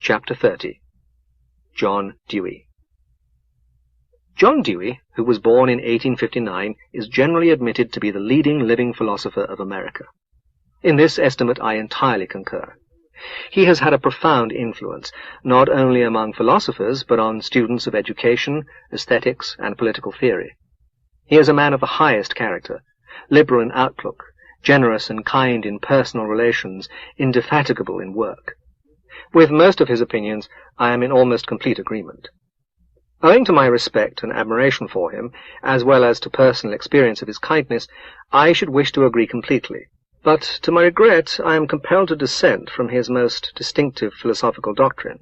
Chapter 30. John Dewey. John Dewey, who was born in 1859, is generally admitted to be the leading living philosopher of America. In this estimate I entirely concur. He has had a profound influence, not only among philosophers, but on students of education, aesthetics, and political theory. He is a man of the highest character, liberal in outlook, generous and kind in personal relations, indefatigable in work. With most of his opinions I am in almost complete agreement. Owing to my respect and admiration for him, as well as to personal experience of his kindness, I should wish to agree completely. But, to my regret, I am compelled to dissent from his most distinctive philosophical doctrine,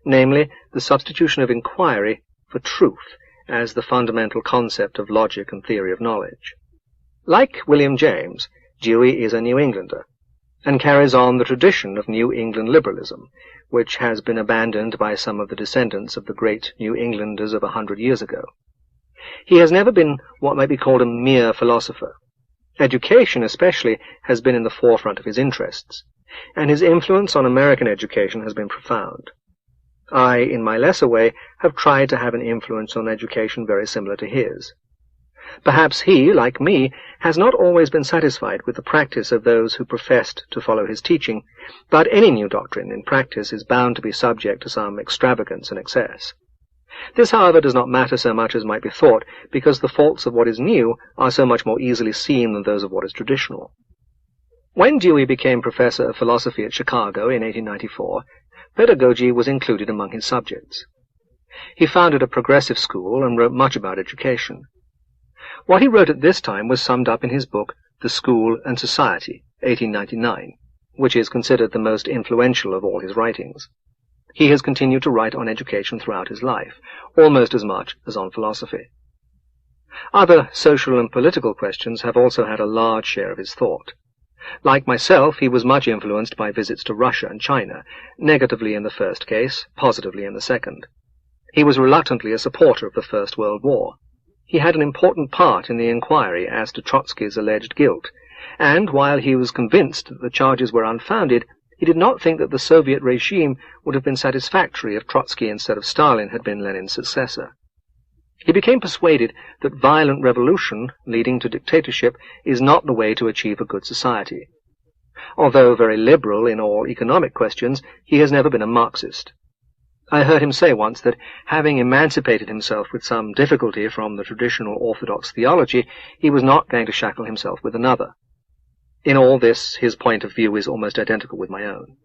namely, the substitution of inquiry for truth as the fundamental concept of logic and theory of knowledge. Like William James, Dewey is a New Englander, and carries on the tradition of New England liberalism, which has been abandoned by some of the descendants of the great New Englanders of 100 years ago. He has never been what might be called a mere philosopher. Education, especially, has been in the forefront of his interests, and his influence on American education has been profound. I, in my lesser way, have tried to have an influence on education very similar to his. Perhaps he, like me, has not always been satisfied with the practice of those who professed to follow his teaching, but any new doctrine in practice is bound to be subject to some extravagance and excess. This, however, does not matter so much as might be thought, because the faults of what is new are so much more easily seen than those of what is traditional. When Dewey became professor of philosophy at Chicago in 1894, pedagogy was included among his subjects. He founded a progressive school and wrote much about education. What he wrote at this time was summed up in his book, The School and Society, 1899, which is considered the most influential of all his writings. He has continued to write on education throughout his life, almost as much as on philosophy. Other social and political questions have also had a large share of his thought. Like myself, he was much influenced by visits to Russia and China, negatively in the first case, positively in the second. He was reluctantly a supporter of the First World War. He had an important part in the inquiry as to Trotsky's alleged guilt, and while he was convinced that the charges were unfounded, he did not think that the Soviet regime would have been satisfactory if Trotsky instead of Stalin had been Lenin's successor. He became persuaded that violent revolution, leading to dictatorship, is not the way to achieve a good society. Although very liberal in all economic questions, he has never been a Marxist. I heard him say once that, having emancipated himself with some difficulty from the traditional orthodox theology, he was not going to shackle himself with another. In all this, his point of view is almost identical with my own.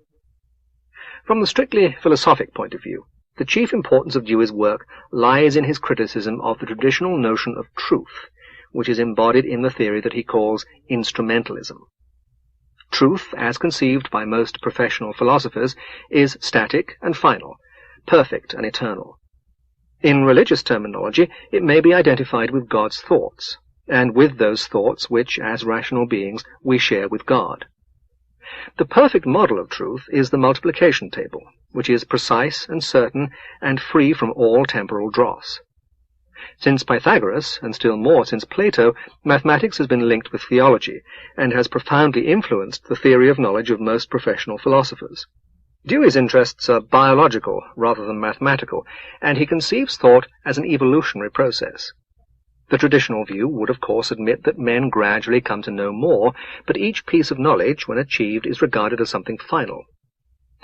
From the strictly philosophic point of view, the chief importance of Dewey's work lies in his criticism of the traditional notion of truth, which is embodied in the theory that he calls instrumentalism. Truth, as conceived by most professional philosophers, is static and final, perfect and eternal. In religious terminology, it may be identified with God's thoughts, and with those thoughts which, as rational beings, we share with God. The perfect model of truth is the multiplication table, which is precise and certain and free from all temporal dross. Since Pythagoras, and still more since Plato, mathematics has been linked with theology, and has profoundly influenced the theory of knowledge of most professional philosophers. Dewey's interests are biological rather than mathematical, and he conceives thought as an evolutionary process. The traditional view would of course admit that men gradually come to know more, but each piece of knowledge, when achieved, is regarded as something final.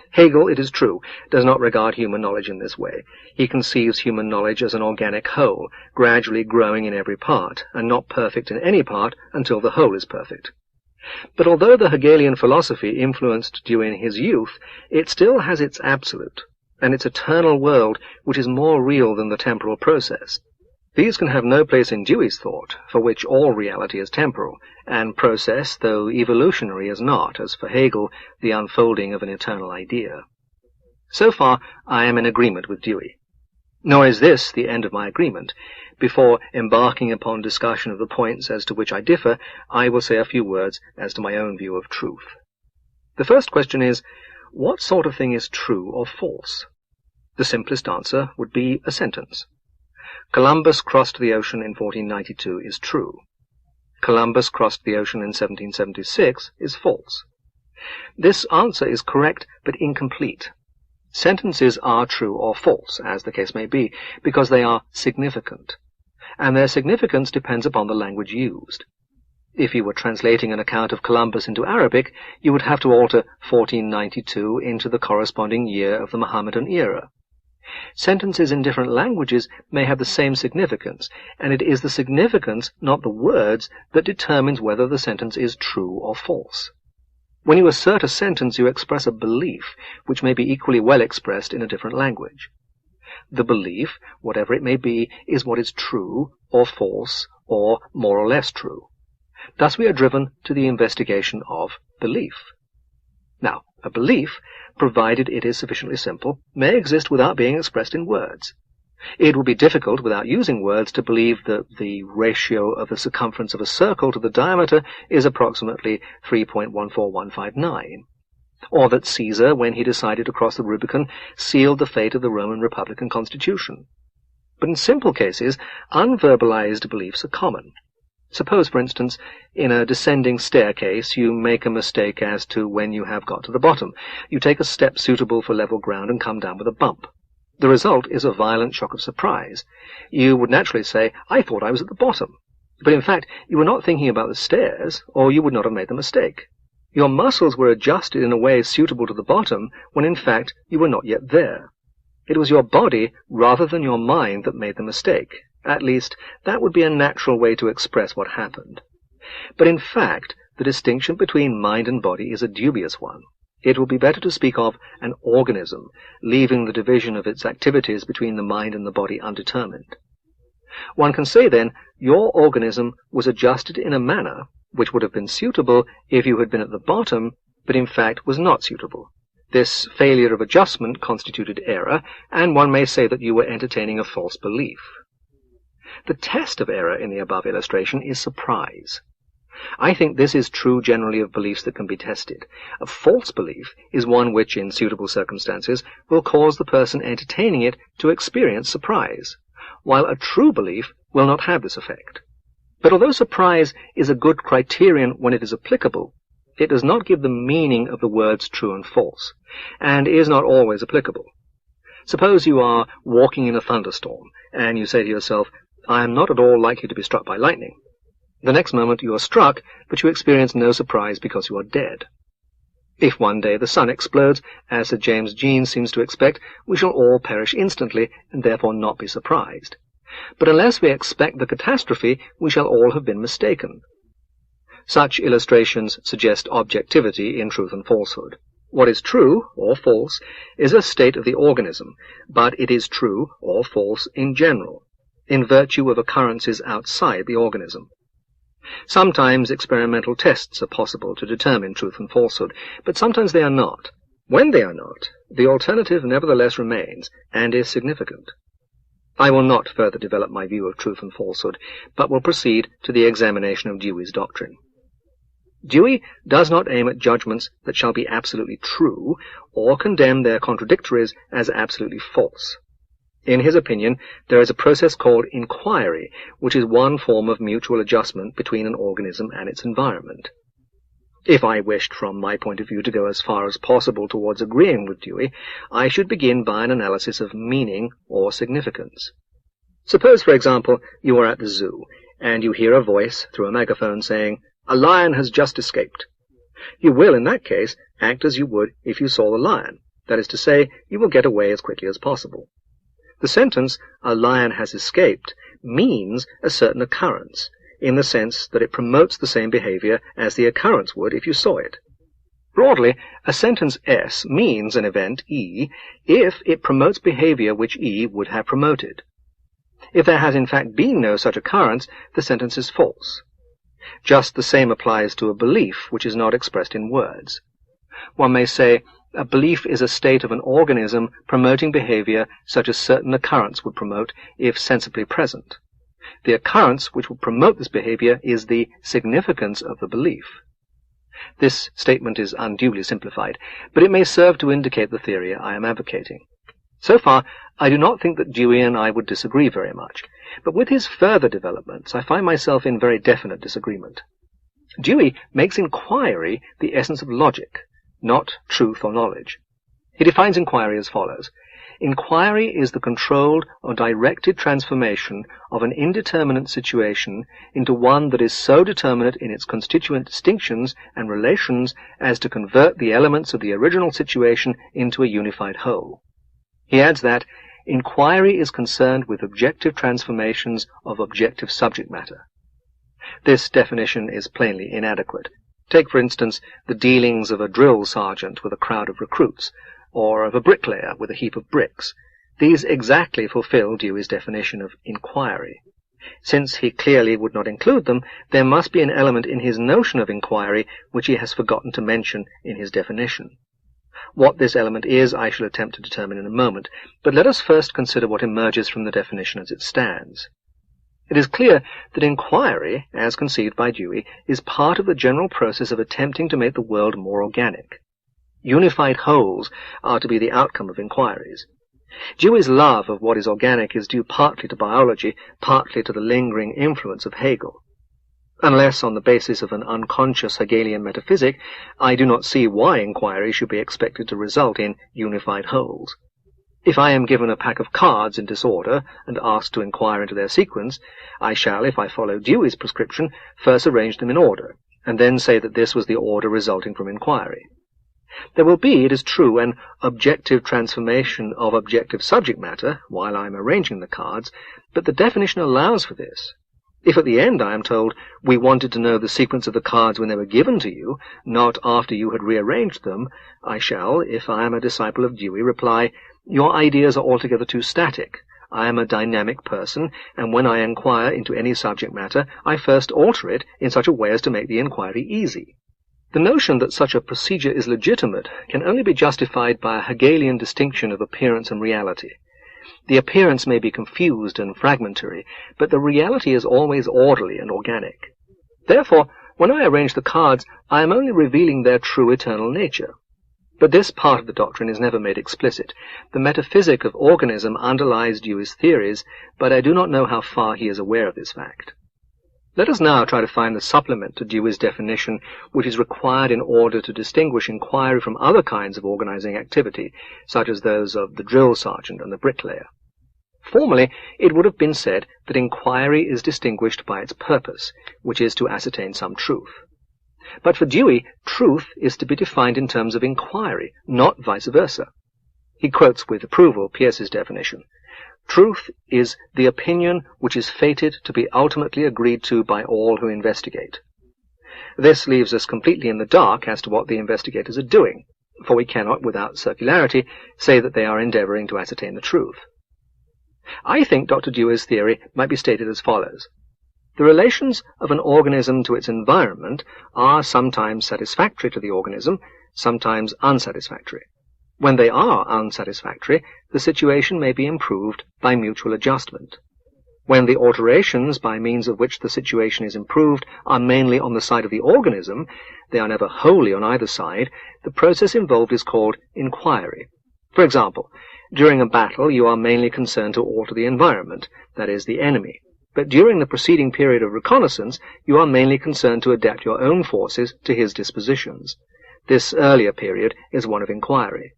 Hegel, it is true, does not regard human knowledge in this way. He conceives human knowledge as an organic whole, gradually growing in every part, and not perfect in any part until the whole is perfect. But although the Hegelian philosophy influenced Dewey in his youth, it still has its absolute, and its eternal world, which is more real than the temporal process. These can have no place in Dewey's thought, for which all reality is temporal, and process, though evolutionary, is not, as for Hegel, the unfolding of an eternal idea. So far, I am in agreement with Dewey. Nor is this the end of my agreement. Before embarking upon discussion of the points as to which I differ, I will say a few words as to my own view of truth. The first question is, what sort of thing is true or false? The simplest answer would be a sentence. Columbus crossed the ocean in 1492 is true. Columbus crossed the ocean in 1776 is false. This answer is correct but incomplete. Sentences are true or false, as the case may be, because they are significant, and their significance depends upon the language used. If you were translating an account of Columbus into Arabic, you would have to alter 1492 into the corresponding year of the Mohammedan era. Sentences in different languages may have the same significance, and it is the significance, not the words, that determines whether the sentence is true or false. When you assert a sentence, you express a belief, which may be equally well expressed in a different language. The belief, whatever it may be, is what is true, or false, or more or less true. Thus we are driven to the investigation of belief. Now, a belief, provided it is sufficiently simple, may exist without being expressed in words. It would be difficult, without using words, to believe that the ratio of the circumference of a circle to the diameter is approximately 3.14159, or that Caesar, when he decided to cross the Rubicon, sealed the fate of the Roman Republican Constitution. But in simple cases, unverbalized beliefs are common. Suppose, for instance, in a descending staircase you make a mistake as to when you have got to the bottom. You take a step suitable for level ground and come down with a bump. The result is a violent shock of surprise. You would naturally say, "I thought I was at the bottom." But in fact, you were not thinking about the stairs, or you would not have made the mistake. Your muscles were adjusted in a way suitable to the bottom, when in fact you were not yet there. It was your body, rather than your mind, that made the mistake. At least, that would be a natural way to express what happened. But in fact, the distinction between mind and body is a dubious one. It will be better to speak of an organism, leaving the division of its activities between the mind and the body undetermined. One can say, then, your organism was adjusted in a manner which would have been suitable if you had been at the bottom, but in fact was not suitable. This failure of adjustment constituted error, and one may say that you were entertaining a false belief. The test of error in the above illustration is surprise. I think this is true generally of beliefs that can be tested. A false belief is one which, in suitable circumstances, will cause the person entertaining it to experience surprise, while a true belief will not have this effect. But although surprise is a good criterion when it is applicable, it does not give the meaning of the words true and false, and is not always applicable. Suppose you are walking in a thunderstorm, and you say to yourself, "I am not at all likely to be struck by lightning." The next moment you are struck, but you experience no surprise because you are dead. If one day the sun explodes, as Sir James Jean seems to expect, we shall all perish instantly, and therefore not be surprised. But unless we expect the catastrophe, we shall all have been mistaken. Such illustrations suggest objectivity in truth and falsehood. What is true, or false, is a state of the organism, but it is true, or false, in general, in virtue of occurrences outside the organism. Sometimes experimental tests are possible to determine truth and falsehood, but sometimes they are not. When they are not, the alternative nevertheless remains, and is significant. I will not further develop my view of truth and falsehood, but will proceed to the examination of Dewey's doctrine. Dewey does not aim at judgments that shall be absolutely true, or condemn their contradictories as absolutely false. In his opinion, there is a process called inquiry, which is one form of mutual adjustment between an organism and its environment. If I wished, from my point of view, to go as far as possible towards agreeing with Dewey, I should begin by an analysis of meaning or significance. Suppose, for example, you are at the zoo, and you hear a voice through a megaphone saying, "A lion has just escaped." You will, in that case, act as you would if you saw the lion. That is to say, you will get away as quickly as possible. The sentence, "A lion has escaped," means a certain occurrence, in the sense that it promotes the same behavior as the occurrence would if you saw it. Broadly, a sentence S means an event E if it promotes behavior which E would have promoted. If there has in fact been no such occurrence, the sentence is false. Just the same applies to a belief which is not expressed in words. One may say, a belief is a state of an organism promoting behavior such as certain occurrence would promote if sensibly present. The occurrence which will promote this behavior is the significance of the belief. This statement is unduly simplified, but it may serve to indicate the theory I am advocating. So far, I do not think that Dewey and I would disagree very much, but with his further developments I find myself in very definite disagreement. Dewey makes inquiry the essence of logic, not truth or knowledge. He defines inquiry as follows. Inquiry is the controlled or directed transformation of an indeterminate situation into one that is so determinate in its constituent distinctions and relations as to convert the elements of the original situation into a unified whole. He adds that inquiry is concerned with objective transformations of objective subject matter. This definition is plainly inadequate. Take, for instance, the dealings of a drill sergeant with a crowd of recruits, or of a bricklayer with a heap of bricks. These exactly fulfill Dewey's definition of inquiry. Since he clearly would not include them, there must be an element in his notion of inquiry which he has forgotten to mention in his definition. What this element is, I shall attempt to determine in a moment, but let us first consider what emerges from the definition as it stands. It is clear that inquiry, as conceived by Dewey, is part of the general process of attempting to make the world more organic. Unified wholes are to be the outcome of inquiries. Dewey's love of what is organic is due partly to biology, partly to the lingering influence of Hegel. Unless on the basis of an unconscious Hegelian metaphysic, I do not see why inquiry should be expected to result in unified wholes. If I am given a pack of cards in disorder and asked to inquire into their sequence, I shall, if I follow Dewey's prescription, first arrange them in order, and then say that this was the order resulting from inquiry. There will be, it is true, an objective transformation of objective subject matter while I am arranging the cards, but the definition allows for this. If at the end I am told, we wanted to know the sequence of the cards when they were given to you, not after you had rearranged them, I shall, if I am a disciple of Dewey, reply, your ideas are altogether too static. I am a dynamic person, and when I inquire into any subject matter, I first alter it in such a way as to make the inquiry easy. The notion that such a procedure is legitimate can only be justified by a Hegelian distinction of appearance and reality. The appearance may be confused and fragmentary, but the reality is always orderly and organic. Therefore, when I arrange the cards, I am only revealing their true eternal nature. But this part of the doctrine is never made explicit. The metaphysic of organism underlies Dewey's theories, but I do not know how far he is aware of this fact. Let us now try to find the supplement to Dewey's definition which is required in order to distinguish inquiry from other kinds of organizing activity, such as those of the drill sergeant and the bricklayer. Formerly, it would have been said that inquiry is distinguished by its purpose, which is to ascertain some truth. But for Dewey, truth is to be defined in terms of inquiry, not vice versa. He quotes with approval Peirce's definition. Truth is the opinion which is fated to be ultimately agreed to by all who investigate. This leaves us completely in the dark as to what the investigators are doing, for we cannot, without circularity, say that they are endeavoring to ascertain the truth. I think Dr. Dewey's theory might be stated as follows. The relations of an organism to its environment are sometimes satisfactory to the organism, sometimes unsatisfactory. When they are unsatisfactory, the situation may be improved by mutual adjustment. When the alterations by means of which the situation is improved are mainly on the side of the organism, they are never wholly on either side, the process involved is called inquiry. For example, during a battle you are mainly concerned to alter the environment, that is, the enemy. But during the preceding period of reconnaissance, you are mainly concerned to adapt your own forces to his dispositions. This earlier period is one of inquiry.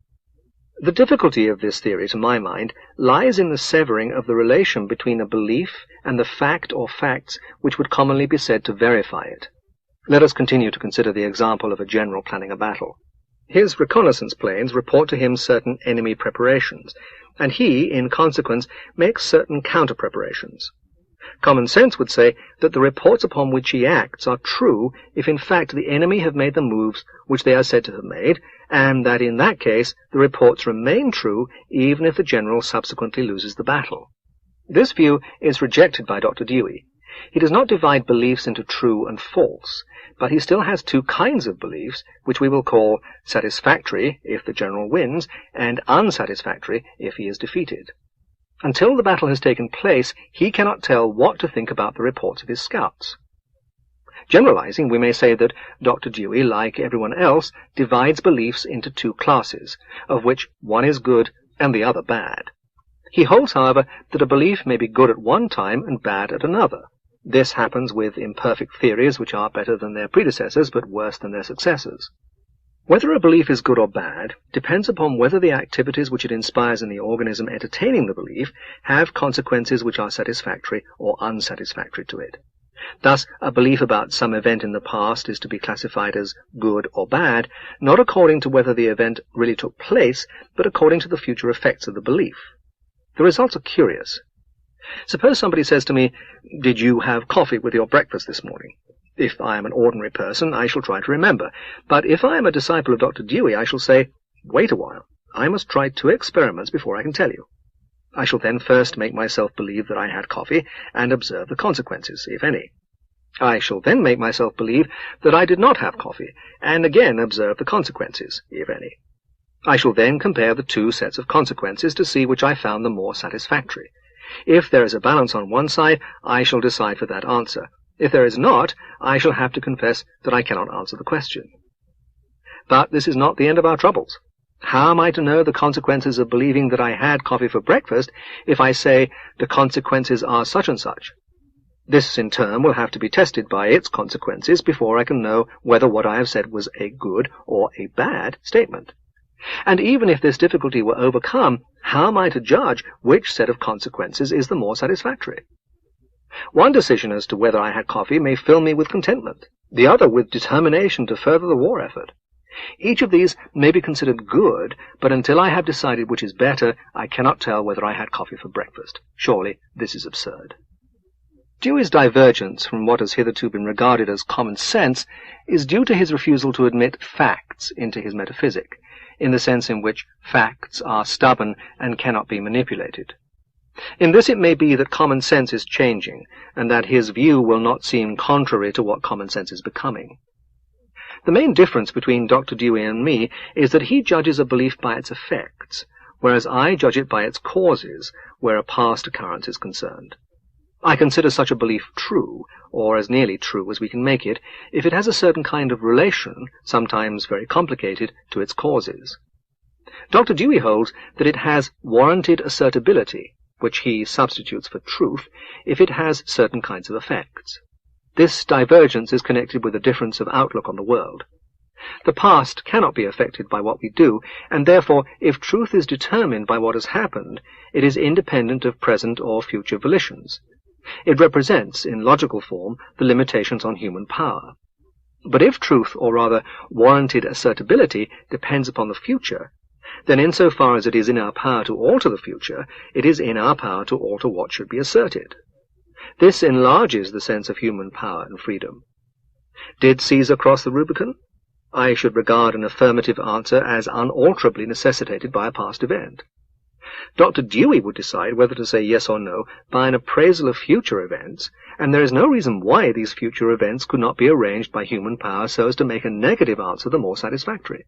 The difficulty of this theory, to my mind, lies in the severing of the relation between a belief and the fact or facts which would commonly be said to verify it. Let us continue to consider the example of a general planning a battle. His reconnaissance planes report to him certain enemy preparations, and he, in consequence, makes certain counter-preparations. Common sense would say that the reports upon which he acts are true if in fact the enemy have made the moves which they are said to have made, and that in that case the reports remain true even if the general subsequently loses the battle. This view is rejected by Dr. Dewey. He does not divide beliefs into true and false, but he still has two kinds of beliefs, which we will call satisfactory if the general wins, and unsatisfactory if he is defeated. Until the battle has taken place, he cannot tell what to think about the reports of his scouts. Generalizing, we may say that Dr. Dewey, like everyone else, divides beliefs into two classes, of which one is good and the other bad. He holds, however, that a belief may be good at one time and bad at another. This happens with imperfect theories which are better than their predecessors but worse than their successors. Whether a belief is good or bad depends upon whether the activities which it inspires in the organism entertaining the belief have consequences which are satisfactory or unsatisfactory to it. Thus, a belief about some event in the past is to be classified as good or bad, not according to whether the event really took place, but according to the future effects of the belief. The results are curious. Suppose somebody says to me, "Did you have coffee with your breakfast this morning?" If I am an ordinary person, I shall try to remember. But if I am a disciple of Dr. Dewey, I shall say, "Wait a while. I must try 2 experiments before I can tell you." I shall then first make myself believe that I had coffee and observe the consequences, if any. I shall then make myself believe that I did not have coffee and again observe the consequences, if any. I shall then compare the 2 sets of consequences to see which I found the more satisfactory. If there is a balance on one side, I shall decide for that answer. If there is not, I shall have to confess that I cannot answer the question. But this is not the end of our troubles. How am I to know the consequences of believing that I had coffee for breakfast if I say the consequences are such and such? This, in turn, will have to be tested by its consequences before I can know whether what I have said was a good or a bad statement. And even if this difficulty were overcome, how am I to judge which set of consequences is the more satisfactory? One decision as to whether I had coffee may fill me with contentment, the other with determination to further the war effort. Each of these may be considered good, but until I have decided which is better, I cannot tell whether I had coffee for breakfast. Surely this is absurd. Dewey's divergence from what has hitherto been regarded as common sense is due to his refusal to admit facts into his metaphysic, in the sense in which facts are stubborn and cannot be manipulated. In this it may be that common sense is changing, and that his view will not seem contrary to what common sense is becoming. The main difference between Dr. Dewey and me is that he judges a belief by its effects, whereas I judge it by its causes, where a past occurrence is concerned. I consider such a belief true, or as nearly true as we can make it, if it has a certain kind of relation, sometimes very complicated, to its causes. Dr. Dewey holds that it has warranted assertability, which he substitutes for truth, if it has certain kinds of effects. This divergence is connected with a difference of outlook on the world. The past cannot be affected by what we do, and therefore, if truth is determined by what has happened, it is independent of present or future volitions. It represents, in logical form, the limitations on human power. But if truth, or rather warranted assertability, depends upon the future, then insofar as it is in our power to alter the future, it is in our power to alter what should be asserted. This enlarges the sense of human power and freedom. Did Caesar cross the Rubicon? I should regard an affirmative answer as unalterably necessitated by a past event. Dr. Dewey would decide whether to say yes or no by an appraisal of future events, and there is no reason why these future events could not be arranged by human power so as to make a negative answer the more satisfactory.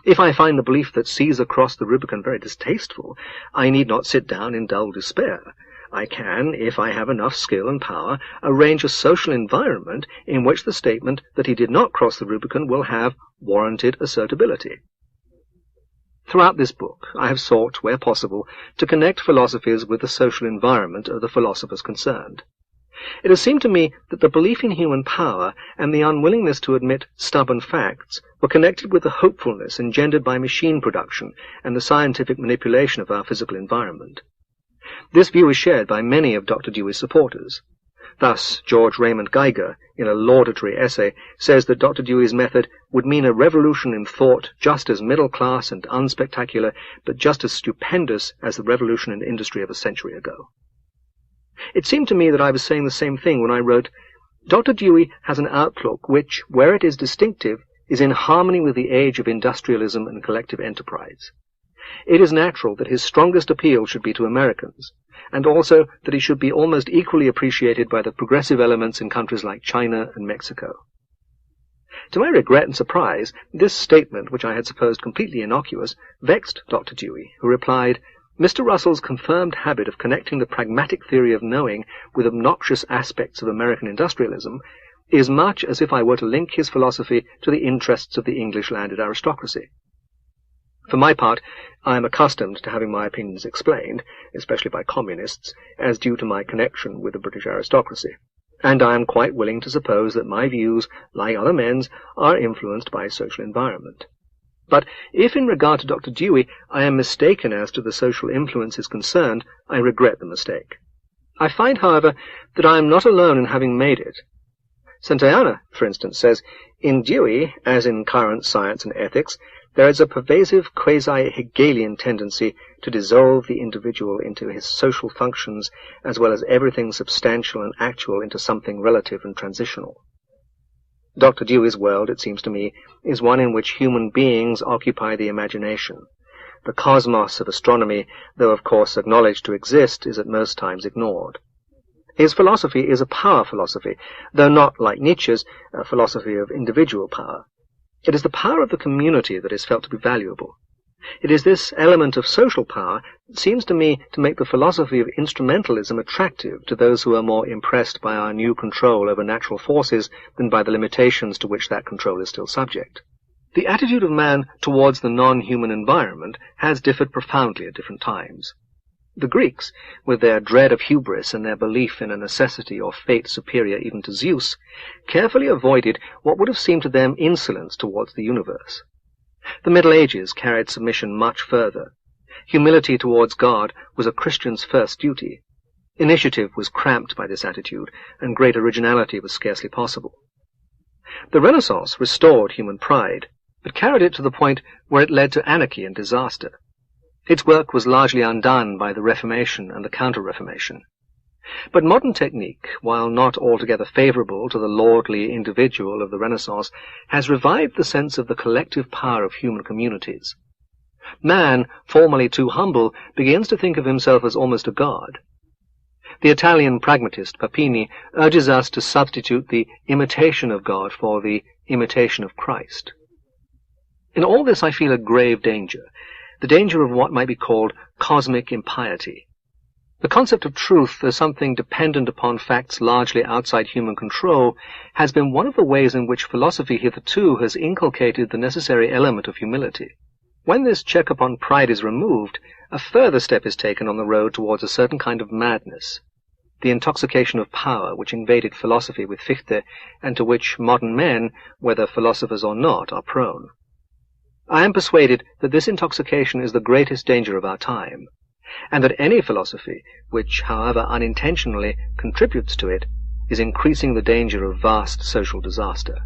If I find the belief that Caesar crossed the Rubicon very distasteful, I need not sit down in dull despair. I can, if I have enough skill and power, arrange a social environment in which the statement that he did not cross the Rubicon will have warranted assertability. Throughout this book, I have sought, where possible, to connect philosophies with the social environment of the philosophers concerned. It has seemed to me that the belief in human power and the unwillingness to admit stubborn facts were connected with the hopefulness engendered by machine production and the scientific manipulation of our physical environment. This view is shared by many of Dr. Dewey's supporters. Thus, George Raymond Geiger, in a laudatory essay, says that Dr. Dewey's method would mean a revolution in thought just as middle-class and unspectacular, but just as stupendous as the revolution in industry of a century ago. It seemed to me that I was saying the same thing when I wrote, Dr. Dewey has an outlook which, where it is distinctive, is in harmony with the age of industrialism and collective enterprise. It is natural that his strongest appeal should be to Americans, and also that he should be almost equally appreciated by the progressive elements in countries like China and Mexico. To my regret and surprise, this statement, which I had supposed completely innocuous, vexed Dr. Dewey, who replied, Mr. Russell's confirmed habit of connecting the pragmatic theory of knowing with obnoxious aspects of American industrialism is much as if I were to link his philosophy to the interests of the English landed aristocracy. For my part, I am accustomed to having my opinions explained, especially by communists, as due to my connection with the British aristocracy. and I am quite willing to suppose that my views, like other men's, are influenced by social environment. But if in regard to Dr. Dewey I am mistaken as to the social influences concerned, I regret the mistake. I find, however, that I am not alone in having made it. Santayana, for instance, says, "In Dewey, as in current science and ethics, there is a pervasive quasi-Hegelian tendency to dissolve the individual into his social functions as well as everything substantial and actual into something relative and transitional." Dr. Dewey's world, it seems to me, is one in which human beings occupy the imagination. The cosmos of astronomy, though of course acknowledged to exist, is at most times ignored. His philosophy is a power philosophy, though not, like Nietzsche's, a philosophy of individual power. It is the power of the community that is felt to be valuable. It is this element of social power that seems to me to make the philosophy of instrumentalism attractive to those who are more impressed by our new control over natural forces than by the limitations to which that control is still subject. The attitude of man towards the non-human environment has differed profoundly at different times. The Greeks, with their dread of hubris and their belief in a necessity or fate superior even to Zeus, carefully avoided what would have seemed to them insolence towards the universe. The Middle Ages carried submission much further. Humility towards God was a Christian's first duty. Initiative was cramped by this attitude, and great originality was scarcely possible. The Renaissance restored human pride, but carried it to the point where it led to anarchy and disaster. Its work was largely undone by the Reformation and the Counter-Reformation. But modern technique, while not altogether favorable to the lordly individual of the Renaissance, has revived the sense of the collective power of human communities. Man, formerly too humble, begins to think of himself as almost a god. The Italian pragmatist Papini urges us to substitute the imitation of God for the imitation of Christ. In all this I feel a grave danger, the danger of what might be called cosmic impiety. The concept of truth as something dependent upon facts largely outside human control has been one of the ways in which philosophy hitherto has inculcated the necessary element of humility. When this check upon pride is removed, a further step is taken on the road towards a certain kind of madness, the intoxication of power which invaded philosophy with Fichte, and to which modern men, whether philosophers or not, are prone. I am persuaded that this intoxication is the greatest danger of our time, and that any philosophy which, however unintentionally, contributes to it, is increasing the danger of vast social disaster.